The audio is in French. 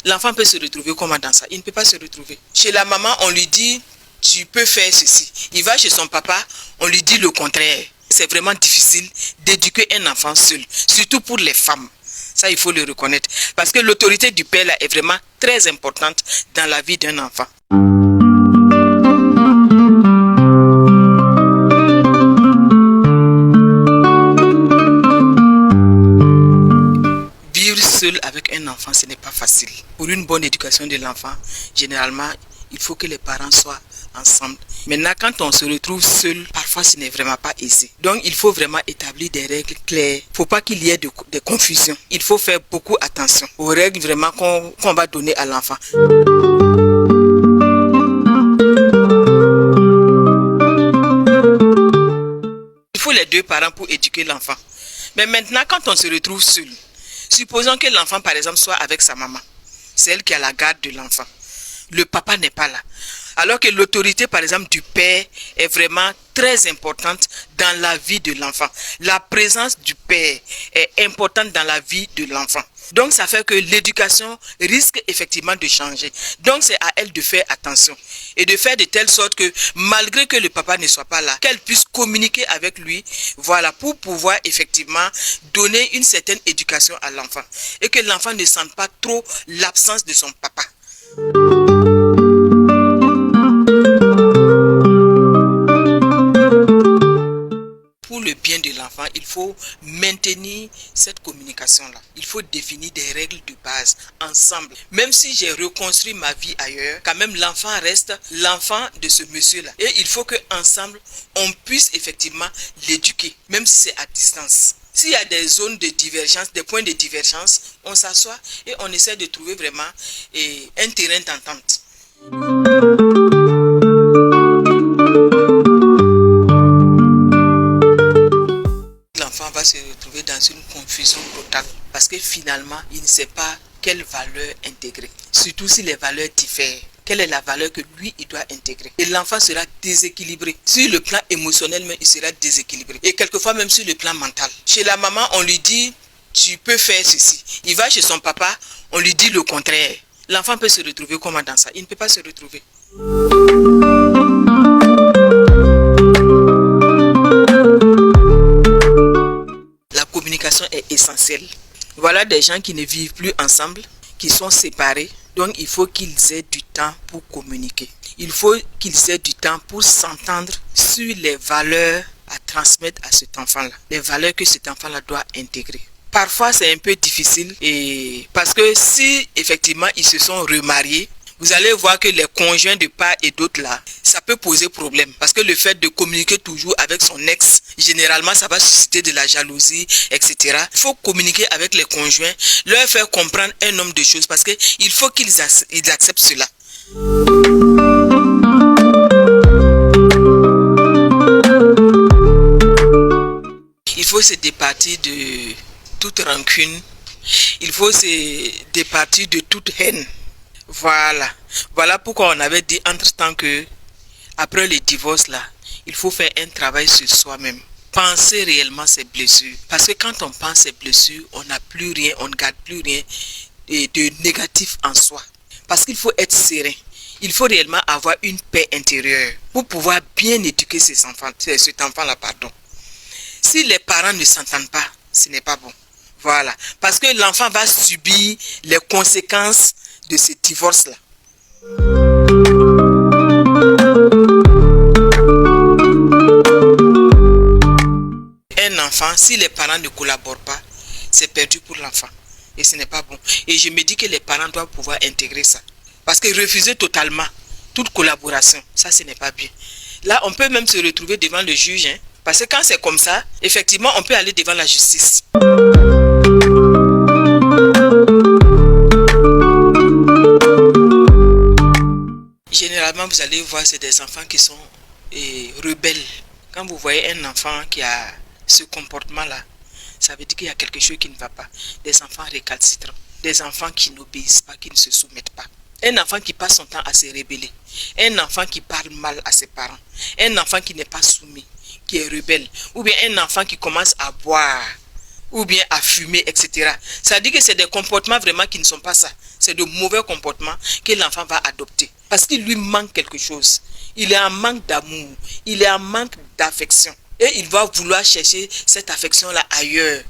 L'enfant peut se retrouver comment dans ça? Il ne peut pas se retrouver. Chez la maman, on lui dit, tu peux faire ceci. Il va chez son papa, on lui dit le contraire. C'est vraiment difficile d'éduquer un enfant seul, surtout pour les femmes. Ça, il faut le reconnaître. Parce que l'autorité du père là, est vraiment très importante dans la vie d'un enfant. Vivre seul avec un enfant, ce n'est pas facile. Pour une bonne éducation de l'enfant, généralement, il faut que les parents soient ensemble. Maintenant, quand on se retrouve seul, parfois ce n'est vraiment pas aisé. Donc, il faut vraiment établir des règles claires. Il ne faut pas qu'il y ait de confusion. Il faut faire beaucoup attention aux règles vraiment qu'on va donner à l'enfant. Il faut les deux parents pour éduquer l'enfant. Mais maintenant, quand on se retrouve seul, supposons que l'enfant, par exemple, soit avec sa maman. C'est elle qui a la garde de l'enfant. Le papa n'est pas là. Alors que l'autorité, par exemple, du père est vraiment très importante dans la vie de l'enfant. La présence du père est importante dans la vie de l'enfant. Donc, ça fait que l'éducation risque effectivement de changer. Donc, c'est à elle de faire attention et de faire de telle sorte que, malgré que le papa ne soit pas là, qu'elle puisse communiquer avec lui, voilà, pour pouvoir effectivement donner une certaine éducation à l'enfant et que l'enfant ne sente pas trop l'absence de son papa. Pour le bien de l'enfant, il faut maintenir cette communication-là. Il faut définir des règles de base ensemble. Même si j'ai reconstruit ma vie ailleurs, quand même l'enfant reste l'enfant de ce monsieur-là. Et il faut qu'ensemble, on puisse effectivement l'éduquer, même si c'est à distance. S'il y a des zones de divergence, des points de divergence, on s'assoit et on essaie de trouver vraiment un terrain d'entente. L'enfant va se retrouver dans une confusion totale parce que finalement, il ne sait pas quelle valeur intégrer. Surtout si les valeurs diffèrent. Quelle est la valeur que lui, il doit intégrer? Et l'enfant sera déséquilibré. Sur le plan émotionnel, il sera déséquilibré. Et quelquefois même sur le plan mental. Chez la maman, on lui dit, tu peux faire ceci. Il va chez son papa, on lui dit le contraire. L'enfant peut se retrouver comment dans ça? Il ne peut pas se retrouver. La communication est essentielle. Voilà des gens qui ne vivent plus ensemble, qui sont séparés. Donc, il faut qu'ils aient du temps pour communiquer. Il faut qu'ils aient du temps pour s'entendre sur les valeurs à transmettre à cet enfant-là. Les valeurs que cet enfant-là doit intégrer. Parfois, c'est un peu difficile parce que si, effectivement, ils se sont remariés, vous allez voir que les conjoints de part et d'autre là, ça peut poser problème. Parce que le fait de communiquer toujours avec son ex, généralement, ça va susciter de la jalousie, etc. Il faut communiquer avec les conjoints, leur faire comprendre un nombre de choses parce qu'il faut qu'ils acceptent cela. Il faut se départir de toute rancune. Il faut se départir de toute haine. Voilà pourquoi on avait dit entre-temps que après le divorce là, il faut faire un travail sur soi-même. Penser réellement ses blessures. Parce que quand on pense ses blessures, on n'a plus rien, on ne garde plus rien de négatif en soi. Parce qu'il faut être serein. Il faut réellement avoir une paix intérieure pour pouvoir bien éduquer cet enfant-là, pardon. Si les parents ne s'entendent pas, ce n'est pas bon. Voilà. Parce que l'enfant va subir les conséquences de ce divorce-là. Un enfant, si les parents ne collaborent pas, c'est perdu pour l'enfant. Et ce n'est pas bon. Et je me dis que les parents doivent pouvoir intégrer ça. Parce que refuser totalement toute collaboration, ça ce n'est pas bien. Là, on peut même se retrouver devant le juge. Parce que quand c'est comme ça, effectivement, on peut aller devant la justice. Généralement, vous allez voir, c'est des enfants qui sont rebelles. Quand vous voyez un enfant qui a ce comportement-là, ça veut dire qu'il y a quelque chose qui ne va pas. Des enfants récalcitrants, des enfants qui n'obéissent pas, qui ne se soumettent pas. Un enfant qui passe son temps à se rebeller, un enfant qui parle mal à ses parents, un enfant qui n'est pas soumis, qui est rebelle, ou bien un enfant qui commence à boire. ou bien à fumer, etc. Ça dit que c'est des comportements vraiment qui ne sont pas ça. C'est de mauvais comportements que l'enfant va adopter. Parce qu'il lui manque quelque chose. Il est en manque d'amour. Il est en manque d'affection. Et il va vouloir chercher cette affection-là ailleurs.